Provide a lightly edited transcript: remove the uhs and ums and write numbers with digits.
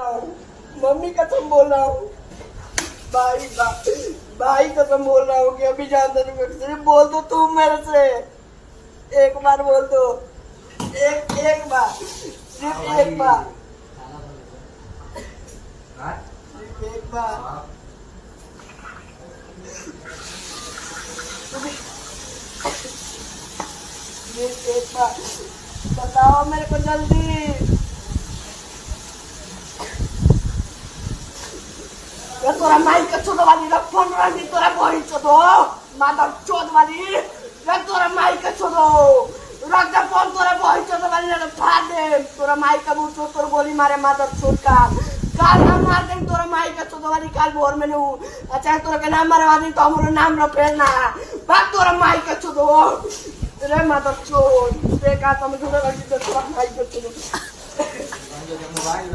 Mummy कसम बोल रहा हूँ, भाई कसम बोल रहा हूँ कि अभी जानता नहीं। सिर्फ बोल दो तुम मेरे से, एक बार बोल दो, एक बार, सिर्फ एक बार, एक बार। एक बार बताओ मेरे को जल्दी। तोरा माई का छोटो वाली ना 15 दिन तोरा बही छोटो माधव चोद वाली तोरा माई का छोटो रख दे फोन। तोरा बही छोटो वाली ना फाड़ दे तोरा माई का मुंह छोड़ तोर गोली मारे माधव छोट का काल हम मार दे तोरा माई का छोटो वाली काल भोर में नू। अच्छा तोरा के नाम मारवा दी तो हमरो नाम रखेना बात तोरा माई का छोटो रे माधव चोद बेका तुम छोटो वाली तोरा माई का छोटो मोबाइल